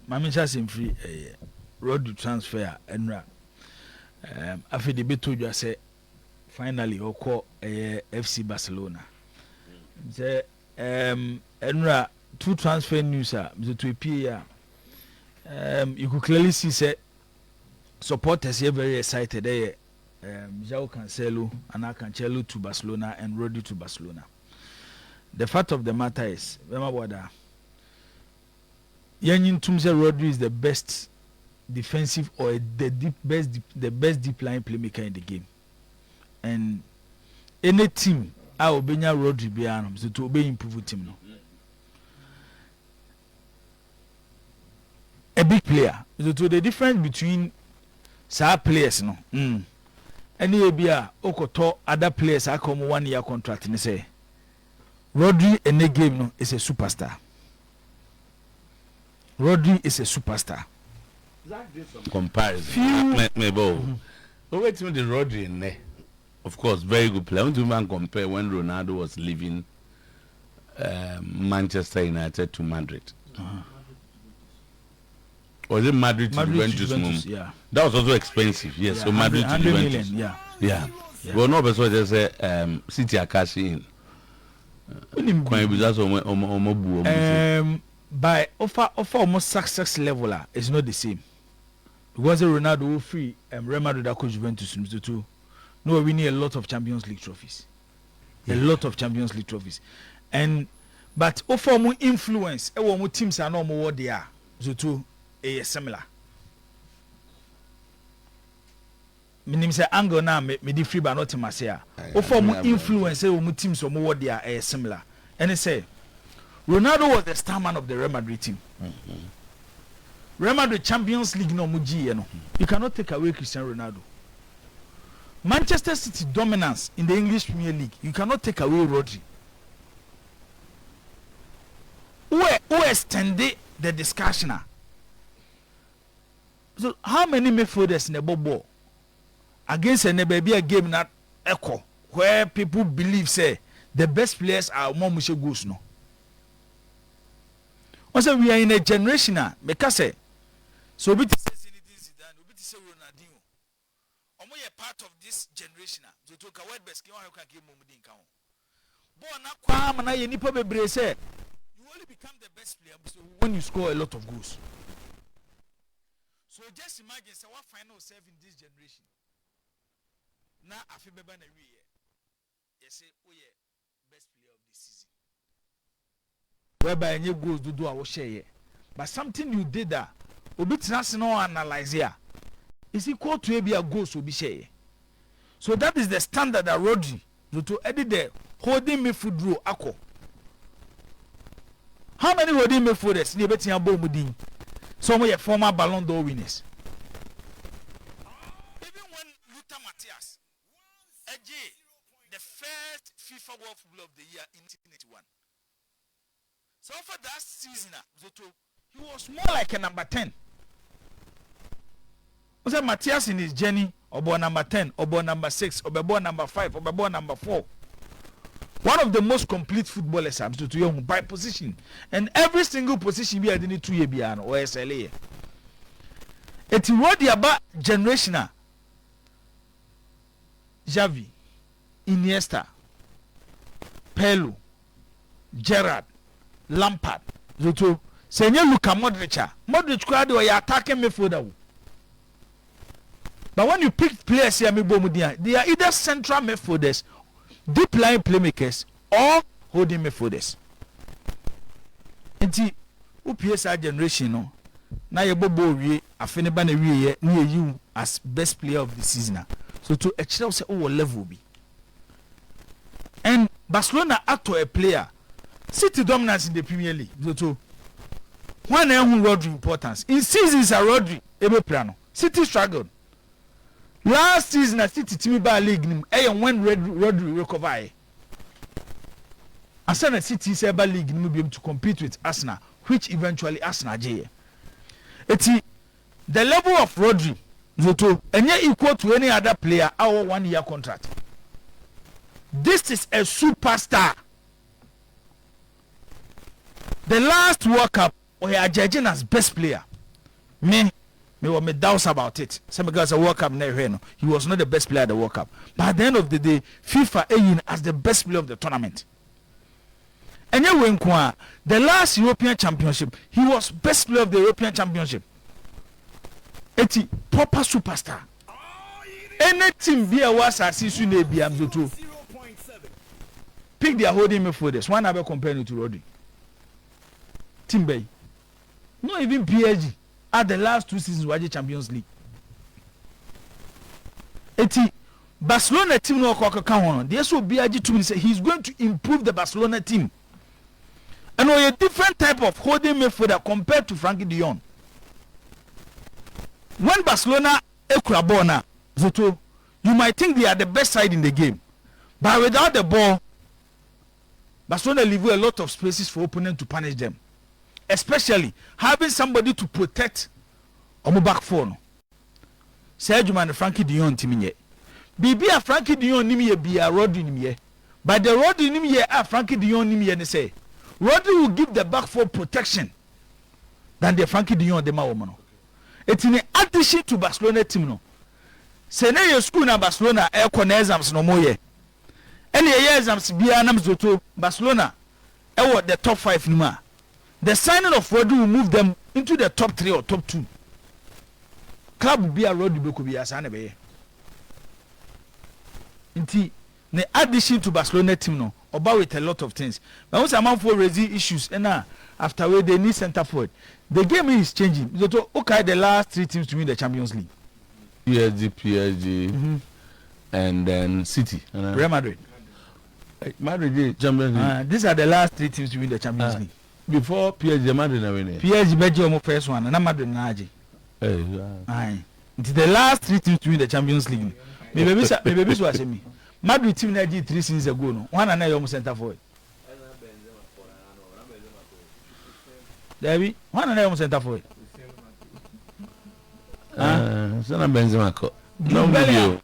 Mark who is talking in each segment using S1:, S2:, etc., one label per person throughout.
S1: Mami Chasim free Rodri transfer enra. After the bit told you say finally or call FC Barcelona. The enra 2 transfer news the 2 PA. You could clearly see say supporters here very excited. João Cancelo and Cancelo to Barcelona and Rodri to Barcelona. The fact of the matter is, remember what Yanyin Tumze Rodri is the best defensive or the best deep line playmaker in the game. And any team I will be Rodri Bianum so to obey improve team no. A big player. So to the difference between sa players no. Any ebia okoto other players I come 1 year contract and say Rodri in the game no is a superstar. Rodri is a superstar.
S2: Comparison. Wait till the Rodri in there. Of course, very good player. I want to man compare when Ronaldo was leaving Manchester United to Madrid. Was it Madrid to Juventus? Yeah. That was also expensive. Yes, yeah, so Madrid to Juventus.
S1: Million,
S2: yeah. Well, no, but so just say City are cashing in.
S1: By offer almost success level is not the same. Because Ronaldo will free Real Madrid that coach Juventus too. No, we need a lot of Champions League trophies. A lot of Champions League trophies. But offer more influence, more teams are no more what they are. So too similar. Meaning say angle now me di free but not Marseille. Offer more influence more teams or more what they are similar. And they say Ronaldo was the star man of the Real Madrid team. Real Madrid Champions League no muji you know. You cannot take away Cristiano Ronaldo. Manchester City dominance in the English Premier League. You cannot take away Rodri. Who extended the discussion? So how many midfielders in the ball against a baby a game not echo where people believe say the best players are more mushe goals no. Also we are in a generation because say so we say Ronaldinho. Omo ye part of this generation so to ka word best can give mumudin kan. But na kwa na ye nipa bebre say you only become the best player when you score a lot of goals. So just imagine say what final self in this generation. Now afi beba na wi ye. You say oh yeah best player of this season. Whereby any goals do I will share. But something you did that obi trans no analyze here. Is equal to a goals will be share. So that is the standard that Rodri to edit there holding me food row ako. How many holding me fooders near betting a bomb? Some of your former Ballon d'Or winners. Even when Luther Matthias, the first FIFA World Footballer of the Year in 1981. So for that season, he was more like a number 10. Was that Matthias in his journey, or born number 10, or born number 6, or born number 5, or born number 4? One of the most complete footballers by position. And every single position we are in 2 years or SLA. It's what about generational. Xavi, Iniesta, Pirlo, Gerrard, Lampard. Zoto. Senior Luka Modric. Modric crowd or you attacking me for that. But when you pick players here, they are either central midfielders, deep line playmakers, or holding midfielders. Enti UPSR generation no na ye bobo wie afene ba na wie ye you as best player of the season. So to a chira say oh level be. And Barcelona act a player City dominance in the Premier League. So to when Rodri importance in seasons are Rodri ebe plano. City struggled. Last season at City team by league when Rodri recover. Arsenal City is able league will be able to compete with Arsenal, which eventually Arsenal J. The level of Rodri and yet equal to any other player our 1 year contract. This is a superstar. The last World Cup we are judging as best player. Me were me doubts about it. Some guys a World Cup never. He was not the best player at the World Cup. But at the end of the day, FIFA aim as the best player of the tournament. And yet when the last European Championship, he was best player of the European Championship. Eti proper superstar. Any team be a was as issue ne be am to pick their holding midfielders. One never comparing to Rodri. Team Bay. Not even PSG at the last 2 seasons were the Champions League. Eti Barcelona team no kwaka kan ho no. There so PSG to say he's going to improve the Barcelona team. And a different type of holding midfielder compared to Frankie de Jong. When Barcelona ekura ball na Zoto, you might think they are the best side in the game. But without the ball, Barcelona leave a lot of spaces for opponent to punish them. Especially having somebody to protect on back four. No. Sergio Man Frankie de Jong team ye. Bibi a Frankie de Jong nimi ye be a Rodri nimi ye. But the Rodri nimi ye a Frankie de Jong nimi ye ne say. Rodri will give the back four protection than the Frankie de Jong de ma woman. It's in addition to Barcelona team no. Say na your school na Barcelona air con exams no more ye. Any exams be anam Zoto Barcelona the top 5 nima. The signing of Rodri will move them into the top 3 or top 2. Club will be a Rodri could be as anebe. Inti the addition to Barcelona team no about with a lot of things. But once a man for raising issues and after they need center forward. The game is changing. Okay, the last 3 teams to win the Champions League. PSG, and then City.
S2: Real
S1: Madrid.
S2: Madrid Champions League.
S1: These are the last 3 teams to win the Champions League.
S2: Before PSG, Madrid na win.
S1: PSG Belgium first one, and Madrid na aje. It's the last 3 teams to win the Champions League. Maybe so I say me. Madrid team na 3 seasons ago no. One and I center forward. David, one and I center forward.
S2: Sana Benzema ko. No video.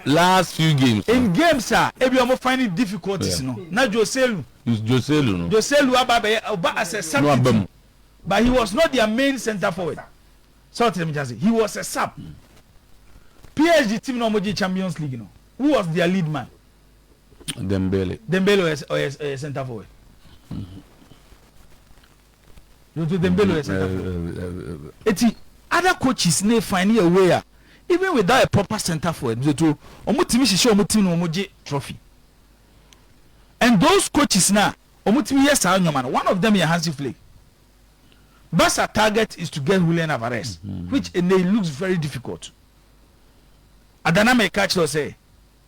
S2: Last few games.
S1: In games, sir, if you are finding difficulties, no. Not Joselu.
S2: Joselu, no.
S1: Joselu Ababe as a substitute, but he was not their main center forward. So let me just say, he was a sub. PSG team no moji Champions League, no. Who was their lead man?
S2: Dembele.
S1: Dembele was a center forward. Dembele was center forward. It's other coaches may find a way. Even without a proper center forward, trophy. And those coaches now, one of them is Hansi Flick. Barca's target is to get Julian Alvarez, which it looks very difficult. Adana catch will say,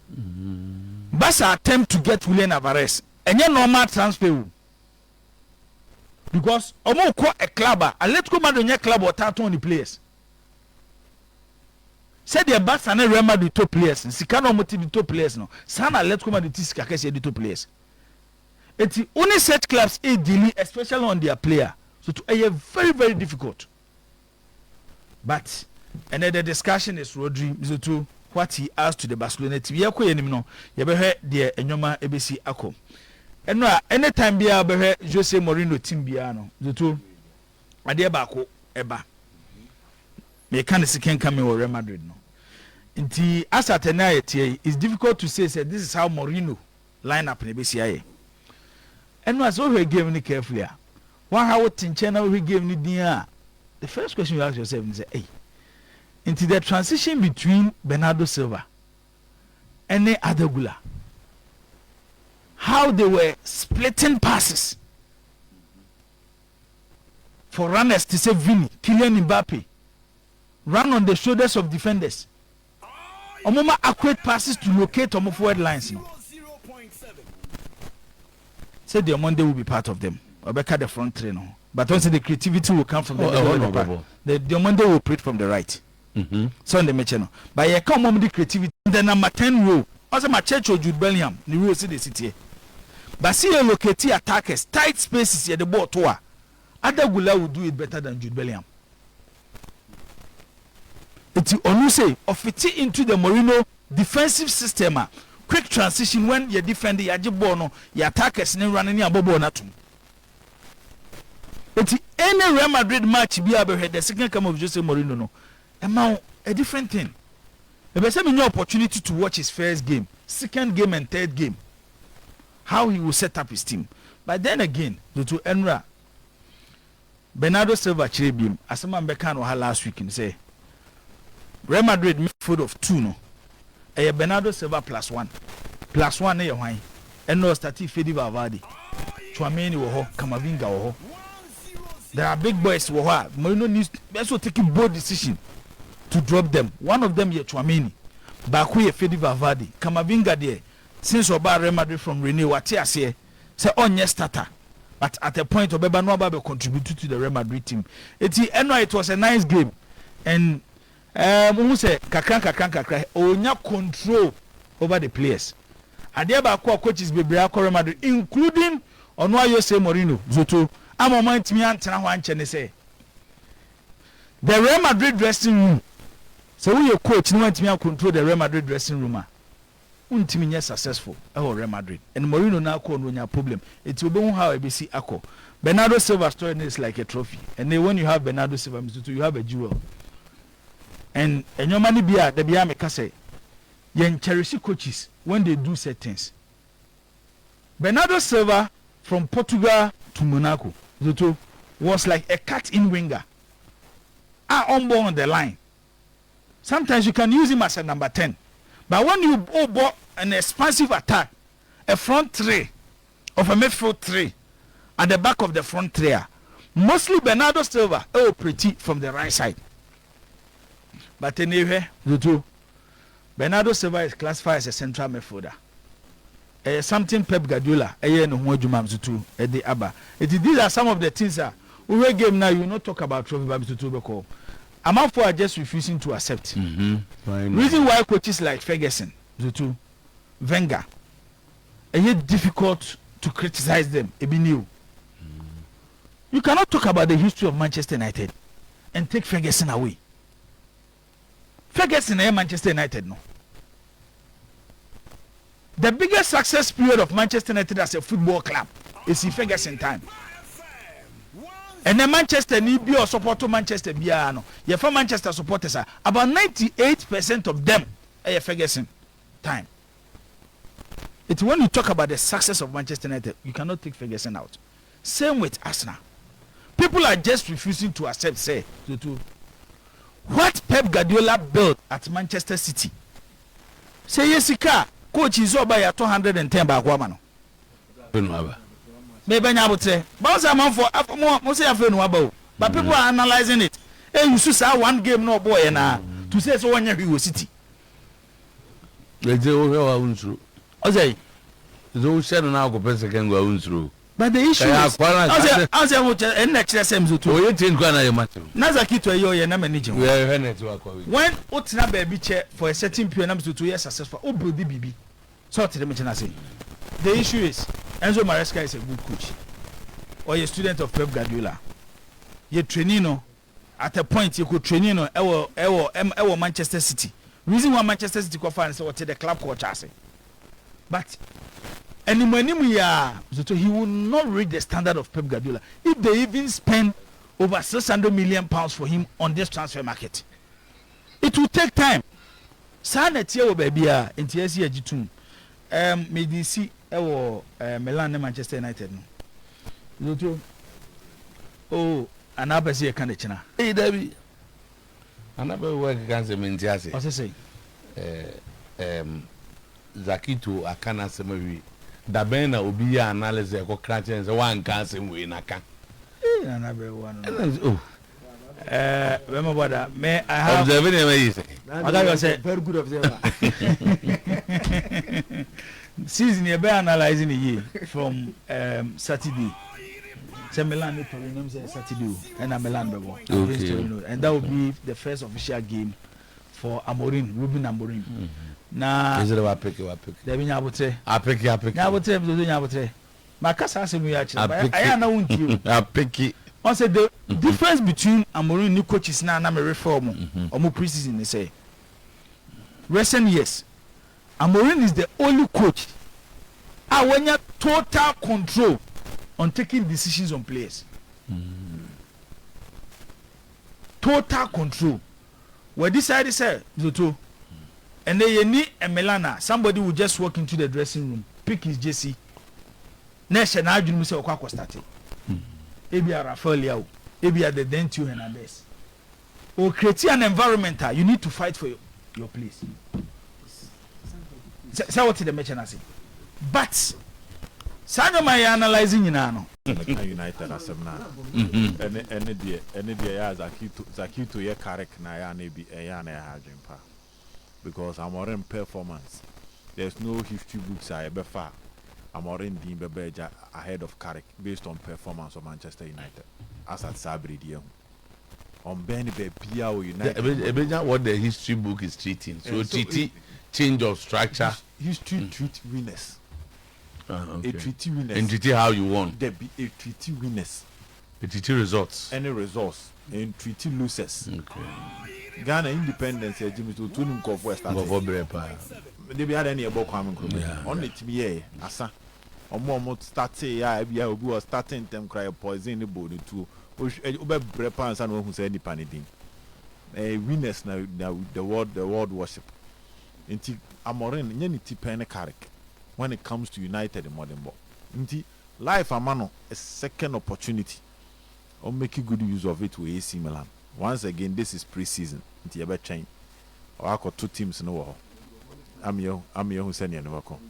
S1: Barca attempt to get Julian Alvarez, and your normal transfer. Because almost a club, Atletico Madrid club or tattoo on the players. Said the Barca and Real Madrid top players. Sikano moti the top players no. Sana Atletico Madrid tiska kesi the top players. It's only set clubs a delay, especially on their player. So to a very very difficult. But another discussion is Rodri to what he asked to the Barcelona team. Ya ko yenim no. Ya be he de enyoma ebesi akọ. Eno anytime bia be he Jose Mourinho team bia no. To ade ba ko eba. Me can see can come in Real Madrid no. Inti as at night it's difficult to say this is how Mourinho line up in the BCIA. And was over game ni carefully. One how Tinchena we game ni dia. The first question you ask yourself is hey. Into the transition between Bernardo Silva and the other Gula. How they were splitting passes for runners to save Vini, Kylian Mbappe. Run on the shoulders of defenders. Omoma accurate passes to locate Omo forward lines. No. Said the Monday will be part of them. Obeka the front three no. But once the creativity will come from the Monday will operate from the right. So on the match no. But you come on the creativity. The number 10 row. Also my church or Jude Bellingham. The row see the city. But see you locate attackers, tight spaces at the ball to Other Gula will do it better than Jude Bellingham. It's only say of it into the Mourinho defensive system. Quick transition when you defend the Ajibono, your attackers running your bobo natum. It's any Real Madrid match be able the second come of Jose Mourinho no. A different thing. If I say no opportunity to watch his first game, second game and third game, how he will set up his team. But then again, due to Enra, Bernardo Silva Chirebium, as a man bekan or last week, and say Real Madrid midfield of 2 no. Bernardo Silva +1. +1 na why. And no starting Fede Valverde. Chouameni wo ho, Camavinga wo ho. There are big boys wo ho. Mourinho needs also taking bold decision to drop them. One of them is Chouameni. Baku ye Fede Valverde. Camavinga there. Since Oba Real Madrid from Renew, what here say on starter. But at a point Obeba no aba contribute to the Real Madrid team. It was a nice game. And who say kakran onya control over the players. Adia ba ko coaches bebre akọ Madrid including ono Jose Mourinho Zoto amomant mi antena ho anche ne say the Real Madrid dressing room. So we your coach no want me control the Real Madrid dressing room. Untimi nya successful Real Madrid and Mourinho na akọ no nya problem. It will be how ABC akọ. Bernardo Silva story is like a trophy. And then when you have Bernardo Silva you have a jewel. And your money be at the Biame Kase. Yen cherish coaches when they do certain things. Bernardo Silva from Portugal to Monaco was like a cut-in winger. On ball on the line. Sometimes you can use him as a number 10. But when you bought an expansive attack, a front three of a midfield three at the back of the front three, mostly Bernardo Silva pretty from the right side. But anyway, Bernardo Silva is classified as a central midfielder. Something Pep Guardiola, these are some of the things that we game now. You not talk about trophy, but Amafo are just refusing to accept. Reason why coaches like Ferguson, Wenger, it's difficult to criticize them. You cannot talk about the history of Manchester United and take Ferguson away. Ferguson and Manchester United no. The biggest success period of Manchester United as a football club is in Ferguson time. And then Manchester need be or support to Manchester Biano. Yeah, for Manchester supporters are about 98% of them are Ferguson time. It's when you talk about the success of Manchester United, you cannot take Ferguson out. Same with Arsenal. People are just refusing to accept, say, what Pep Guardiola built at Manchester City. Say Yesika, coach is over by 210 back woman. Maybe I would say, bounce a month for more say but people are analyzing it. Hey, you should say one game no boy and to say so one year he was City. Ozay,
S2: the shadow now go second go through.
S1: But the issue is, I say, and next same to Nazaki to your name and when Otina baby chair for a certain period to 2 years successful, oh, BB. So to the say. The issue is, Enzo Maresca is a good coach, or a student of Pep Guardiola. You trainino at a point you could trainino ewo Manchester City. Reason why Manchester City go find what the club coach say. But anymore, he will not reach the standard of Pep Guardiola if they even spend over £600 million for him on this transfer market. It will take time. Sanetia baby in TSC G2. Medisi Milan and Manchester United. No. Oh, another see a candidate.
S2: Hey, Debbie. Another work against the Mentiasi.
S1: What's he say?
S2: Zakito Akana Semevi. Dabena Ubia analysis of crunches one cancer in Naka.
S1: Another one. Oh. Remember that? May I have
S2: observing amazing.
S1: I say very good observer. Season you better analyzing the year from Saturday. Say Milan need to rename Saturday and Milan Bebo. Okay. And that will be the first official game for Ruben Amorim. Na
S2: is it what pick?
S1: There be nyabotre.
S2: I pick.
S1: Nyabotre. Makasa se mu ya chi. I na won you.
S2: I pick.
S1: Once the difference between Amorim new coaches na me reform or preseason they say. Recent years, Amorim is the only coach when you total control on taking decisions on players. Total control. We decided say Zoto, and then you need a Melana. Somebody will just walk into the dressing room, pick his JC. Next, and I do say Okako started. Ebia Rafael Liao, Ebia the Dentu Hernandez. Or create an environment. You need to fight for your place. Say what the merchant say. But Sano my analyzing in Ano.
S3: United as a man. Any day, Zakito, ye Karek Nayane be a Yana Hajimpa. Because I'm already performance. There's no history books I ever far. I'm already Dean Bebeja ahead of Karek based on performance of Manchester United. As at Sabri Dion. On Benny Bepia United.
S2: What the history book is treating. So, change of structure.
S3: History treat winners.
S2: Okay.
S3: A treaty winners.
S2: And treaty how you want.
S3: There be a treaty winners.
S2: A treaty results.
S3: Any results. And treaty losers.
S2: Okay.
S3: Ghana independence. Jimmy to Tunim of West Africa. They be had any about coming. On it me, asa. Or more start say, yeah, we were starting them cry poison the body too. Obe brepans and who say any panic. Winners now the world worship. Inti amorin nyeni ti pen Carrick when it comes to United in modern ball. Inti life amano a second opportunity. Or make good use of it with AC Milan. Once again, this is pre-season. Inti ebe change. Or I got two teams in the world. I'm here who send you never come.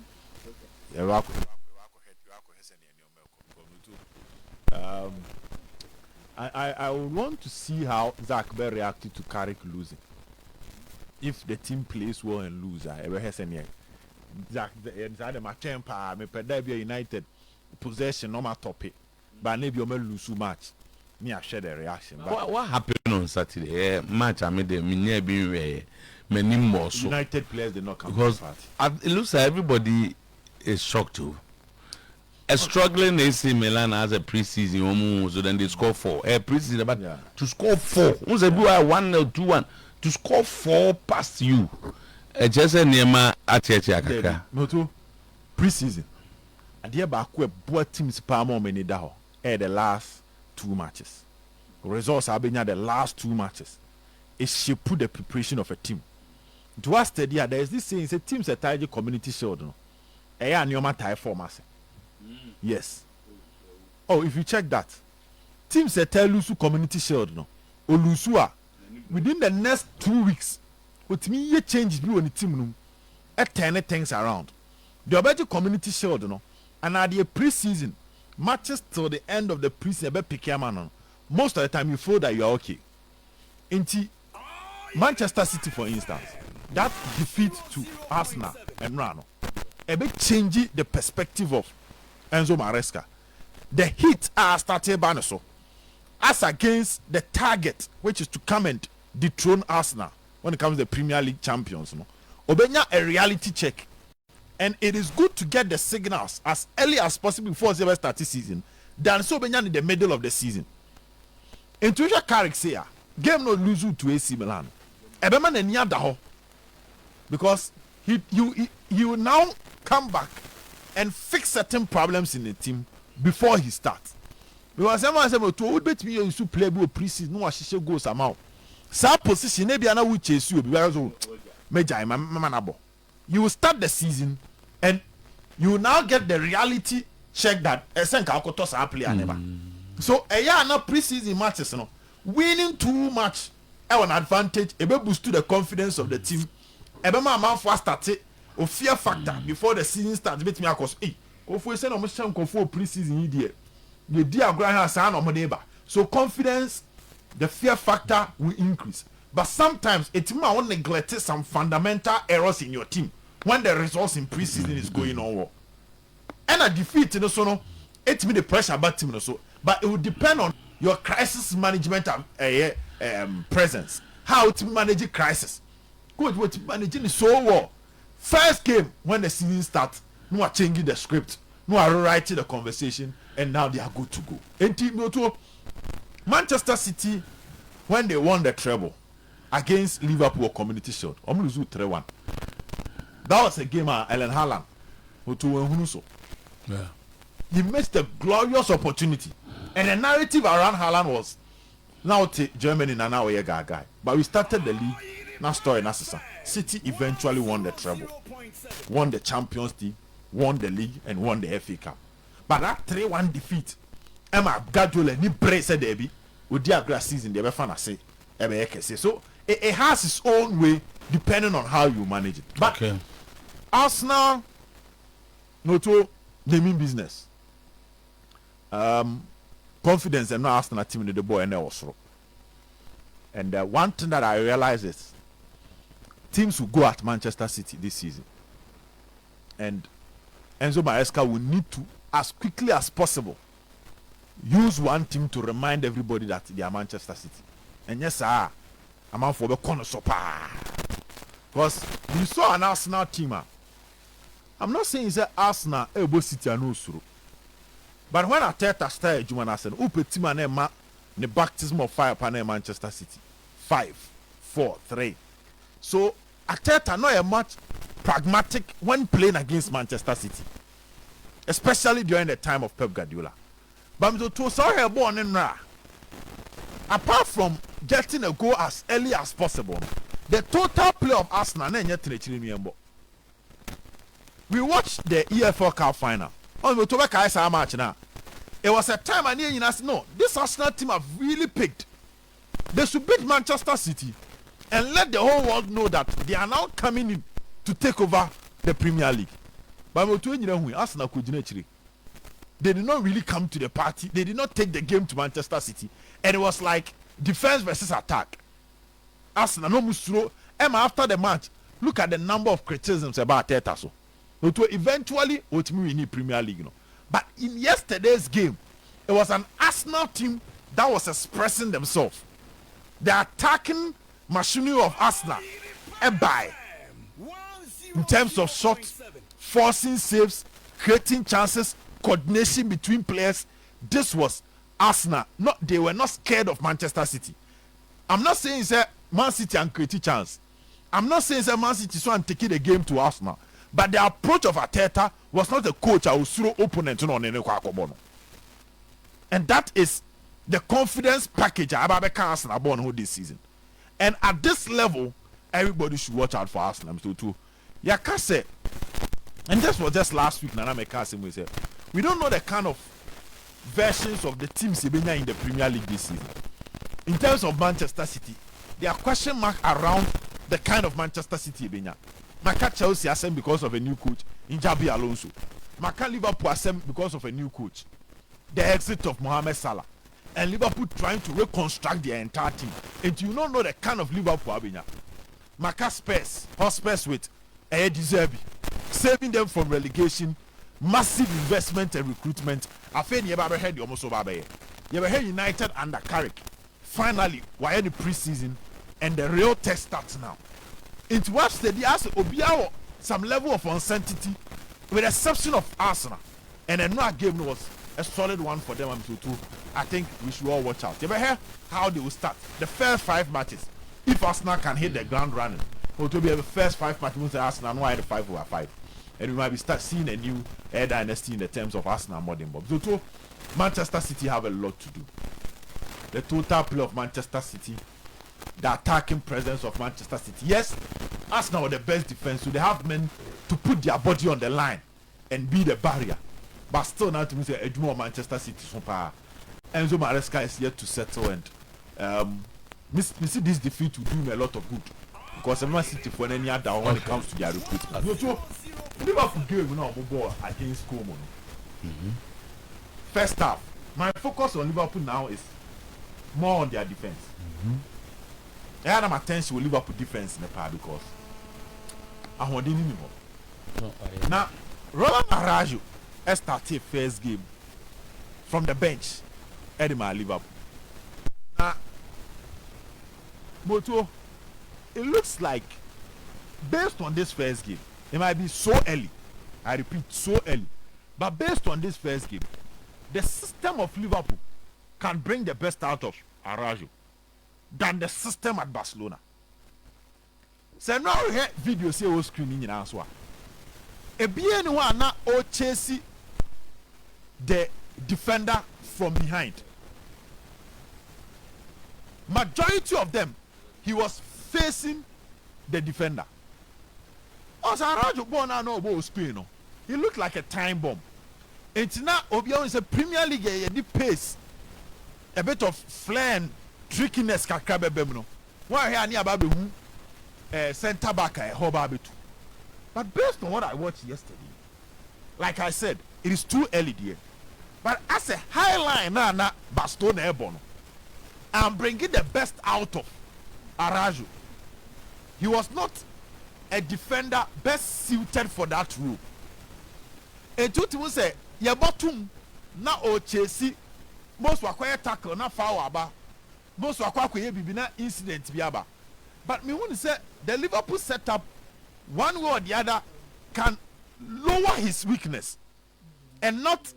S3: I would want to see how Zach Bell reacted to Carrick losing. If the team plays well and lose, I ever has any Zach inside my temper, me Pedabia United possession no my topic, but maybe you may lose too much. Me I share the reaction.
S2: What happened on Saturday? Match I made them near being many more. So
S3: United players did not come
S2: because it looks like everybody is shocked too. A struggling AC Milan has a preseason, so then they score 4. A preseason about to score 4. Who's a 1-0, 2-1 to score 4 past you. Just a Nema Atiaka.
S3: No, to preseason. And the back both teams Palmo many daho. The last 2 matches. Results have been the last 2 matches. It should put the preparation of a team. To us, there is this saying: "Say teams a tidy community shield." No, Nyoma tie format. Yes. Oh, if you check that, teams a tell Lusu community shield no. Olusua within the next 2 weeks, what me ye changes be on the team no. Turn things around. The OBED community shield no, and at the preseason matches till the end of the preseason, pick your man on. Most of the time you feel that you are okay. Into Manchester City, for instance, that defeat to Arsenal and Rano, a bit changing the perspective of Enzo Maresca. The hit are started by so as against the target, which is to come and dethrone Arsenal when it comes to the Premier League champions. No, Obenya a reality check, and it is good to get the signals as early as possible before the start the season. Than so Obenya in the middle of the season. Intuition Carrick say, game no lose to AC Milan. Ebeman and Yadaho, because he will now come back and fix certain problems in the team before he starts. Because someone said, "To would bet me you to play with preseason, no she goes amount." Sa position maybe ana will chase you because major manabo. You will start the season and you will now get the reality check that Esenka Okotos are player never. So a year na preseason matches no winning too much an advantage e be boost to the confidence of the team. E be man for start o fear factor before the season starts bet me akos Kofu say no mo shan Kofu preseason yi dey. The dia grant say no mo dey ba. So confidence, the fear factor will increase. But sometimes it might neglect some fundamental errors in your team when the results in preseason is going on well. And a defeat no so no it mean the pressure about team no so, but it will depend on your crisis management presence. How to manage crisis. Good what managing so well. First game when the season starts, no are changing the script, no are rewriting the conversation, and now they are good to go. And team to Manchester City when they won the treble against Liverpool Community Shield, lose 3-1. That was a game Ellen Haaland who to win so.
S2: Yeah.
S3: He missed a glorious opportunity And the narrative around Haaland was now Germany now we guy. But we started the league. Now story Nassisa. City eventually won the treble, won the Champions League, won the league, and won the FA Cup. But that 3-1 defeat, Emma Gadula ni brace derby with the grass season the Befana say. So it has its own way depending on how you manage it. But Arsenal, no to naming business. Confidence and no Arsenal team in the boy and also. And one thing that I realize is teams will go at Manchester City this season. And Enzo Maresca will need to, as quickly as possible, use one team to remind everybody that they are Manchester City. And yes, sir, I'm out for the corner super. Because you saw an Arsenal team. I'm not saying it's Arsenal, Ebo City, and Osuru. But when Arteta started, you want to say, "Upe team and the baptism of fire upon Manchester City, 5-4-3." So Arteta not a much pragmatic when playing against Manchester City, especially during the time of Pep Guardiola. But to saw her born in Ra. Apart from getting a goal as early as possible, the total play of Arsenal we watched the EFL Cup final. On the Toba match now. It was a time I knew no, this Arsenal team have really picked. They should beat Manchester City and let the whole world know that they are now coming in to take over the Premier League. But Arsenal could they did not really come to the party. They did not take the game to Manchester City. And it was like defense versus attack. Arsenal no musro. Emma after the match, look at the number of criticisms about Arteta. So eventually we need Premier League. You know. But in yesterday's game, it was an Arsenal team that was expressing themselves. The attacking machinery of Arsenal in terms of shots, forcing saves, creating chances, coordination between players. This was Arsenal. They were not scared of Manchester City. I'm not saying it's a Man City and create a chance. I'm not saying it's a Man City so and taking the game to Arsenal. But the approach of Arteta was not a coach who threw opponent on any Kwakobono. And that is the confidence package Ababe Arsenal born this season. And at this level, everybody should watch out for Arsenal too. Yakase, and this was just last week. Nana Mekase we said we don't know the kind of versions of the teams in the Premier League this season. In terms of Manchester City, there are question marks around the kind of Manchester City Benya. Maka Chelsea ascend because of a new coach in Jabi Alonso. Maka Liverpool ascend because of a new coach. The exit of Mohamed Salah. And Liverpool trying to reconstruct their entire team. And you don't know the kind of Liverpool Abenya. Maka Spurs, Spurs with Edi Zerbi, saving them from relegation, massive investment and recruitment. I think you ever heard the almost over. You ever heard United under Carrick. Finally, why the preseason and the real test starts now. It was the as Obiawo some level of uncertainty, with the exception of Arsenal, and another game was a solid one for them. I think we should all watch out. You ever hear how they will start the first 5 matches? If Arsenal can hit the ground running, it will be the first 5 matches. We'll say Arsenal no the 5/5, and we might be start seeing a new dynasty in the terms of Arsenal modern Bob. So Manchester City have a lot to do. The total play of Manchester City, the attacking presence of Manchester City. Yes, Arsenal are the best defense, so they have men to put their body on the line and be the barrier. But still, now to me, say more Manchester City so far. Enzo Maresca is yet to settle, and me see this defeat will do me a lot of good because Man City for any other when it comes to their recruitment. So Liverpool game now ball against Como. First half, my focus on Liverpool now is more on their defense. I had my attention with Liverpool defense in the part because I want anymore. Now, Roland Araujo started first game from the bench at Liverpool. Now, Moto, it looks like based on this first game, it might be so early. I repeat, so early. But based on this first game, the system of Liverpool can bring the best out of Araujo than the system at Barcelona. So now we hear video say o screening in answer. E be anyone na o chase the defender from behind. Majority of them, he was facing the defender. Also, Arajo born now no about Spain. No, he looked like a time bomb. It's now Obion is a Premier League. The pace, a bit of flair and trickiness. Kakrabebemno. Why here near Babu? Centre back Hobabitu. But based on what I watched yesterday, like I said, it is too early there. But as a highline na Barcelona Airborne, I'm bringing the best out of Arajo. He was not a defender best suited for that role. And to say, ya bottom na o chesi most wakwa tackle na foul aba. Most wakwa bibi na incident biaba. But me want to say the Liverpool setup one way or the other can lower his weakness and not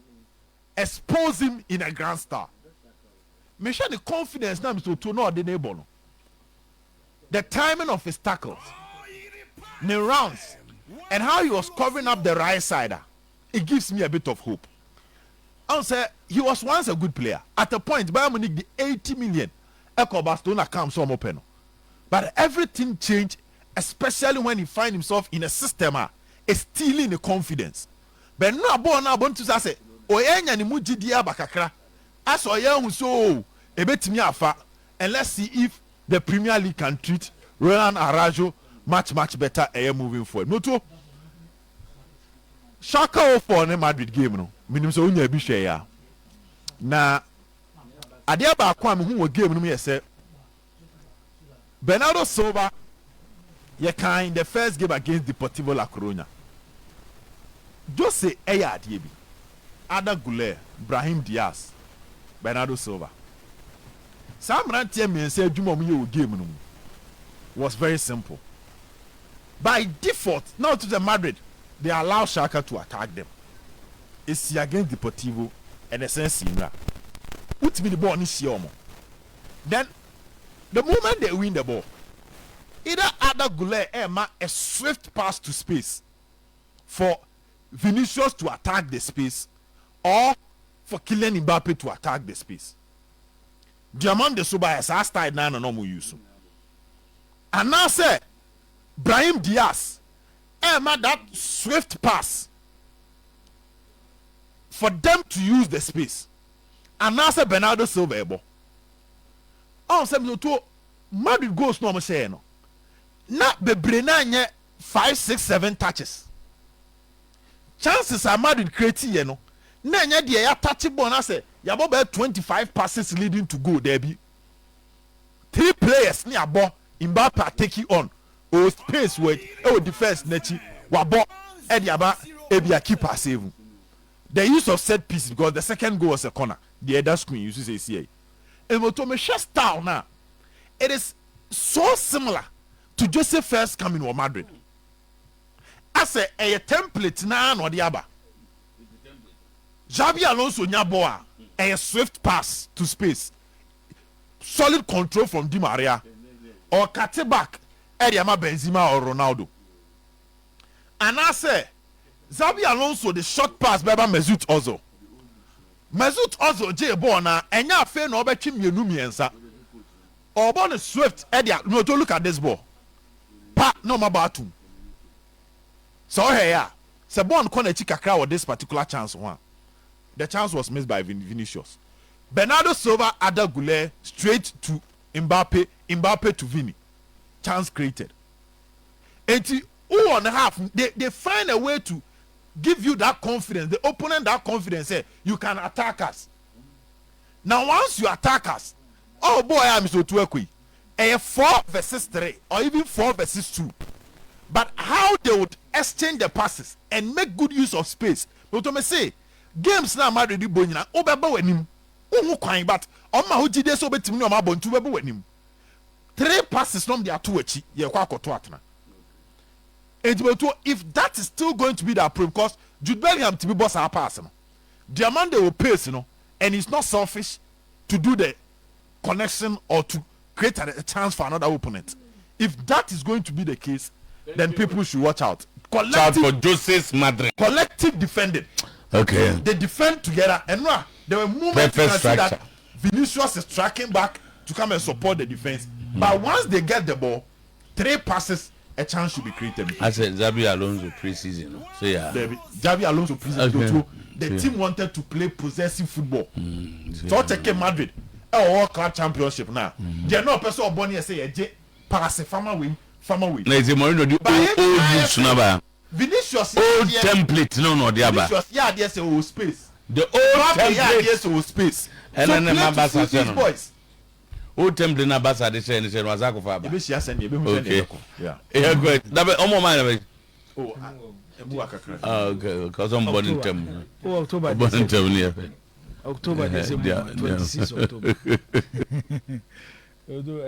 S3: expose him in a grand star. Me share the confidence now to know the neighbor. The timing of his tackles, the rounds, and how he was covering up the right side, it gives me a bit of hope. I'll say he was once a good player. At a point, Bayern Munich the 80 million. Echo Barcelona comes some open. But everything changed, especially when he find himself in a system is stealing the confidence. But no born now born to say, Oyenya ni mujidia bakakra. As Oyen so a bit me afa, and let's see if the Premier League can treat Roland Arajo much better moving forward. No to Shaka for the Madrid game no. Minimum so unya bi hwe ya. Na ade ba kwa me hu wo game no me say Bernardo Silva ye kind the first game against Deportivo La Coruña. Jose eya ade bi. Ada Goulet, Brahim Diaz, Bernardo Silva. Sam Rantier me say adwuma mo ye wo game no was very simple. By default, now to the Madrid, they allow Xhaka to attack them. It's against Deportivo and the sense in that. Put me the ball in Siomo. Then, the moment they win the ball, either Ada Goulet a swift pass to space for Vinicius to attack the space, or for Kylian Mbappe to attack the space. Diamond de Suba has asked that now no more use. And now say Brahim Diaz that swift pass for them to use the space. And now say Bernardo Silva ebo. On say to Madrid goes no say no. Na bebre na nye 5, 6, 7 touches. Chances are Madrid create no. Na nye de ya touch ball na say ya bo 25 passes leading to goal there be. 3 players ni abo Mbappe take it on. O space with o defense nechi wabo ediaba ebia keeper save. The use of set piece because the second goal was a corner. The other screen you see say and moto style now. It is so similar to Jose first coming to Madrid. As a template na no diaba. Xabi Alonso nyaboa a swift pass to space. Solid control from Di Maria or cut it back Ediama Benzema or Ronaldo. And I say Xabi Alonso the short pass by Mesut Ozil. Mesut Ozil J Bona and ya fair no bet him miensa. Or born swift Edia no to look at this ball. Pa no mabatum. So here Sebon corner chikakra with this particular chance one. The chance was missed by Vinicius. Bernardo Silva, Ada Goulet, straight to Mbappe, Mbappe to Vini. Chance created. And 2.5, they find a way to give you that confidence, the opponent that confidence, say, you can attack us. Now, once you attack us, oh boy, I'm so too a 4 versus 3, or even 4 versus 2. But how they would exchange the passes and make good use of space. But to me say, games now Madrid bonina obeba wenim ohu kwan but oma ho gide so betimi no ma bontu beba wenim 3 passes from their 2 achi ye kwa akoto atena if that is still going to be the approach because Jude Bellingham to be boss our pass no Diamande will pace no and he's not selfish to do the connection or to create a chance for another opponent. If that is going to be the case, then people should watch out.
S2: Shout for Jose's Madrid.
S3: Collective defending.
S2: Okay.
S3: They defend together, and there were moments you
S2: Perfect
S3: can see that
S2: structure.
S3: Vinicius is tracking back to come and support the defense. But once they get the ball, 3 passes, a chance should be created.
S2: I said Xabi Alonso preseason. No? So yeah.
S3: Javi Alonso preseason.
S2: Okay.
S3: So the team wanted to play possessive football. So take Madrid, World Club Championship now. They're not person of Bonnie say pass farmer win.
S2: Na is Mourinho the old youths number.
S3: Vinicius
S2: Old template no the aba.
S3: Vinicius there's a space.
S2: The old template.
S3: There's a space.
S2: And then the Mabasa
S3: these boys.
S2: Old template na basa de say was akofaba.
S3: Okay. Yeah.
S2: Yeah, good. That be omo man.
S3: Okay.
S2: Because I'm born in term.
S1: October.
S2: Born in term near.
S1: October, December, 26 October. Although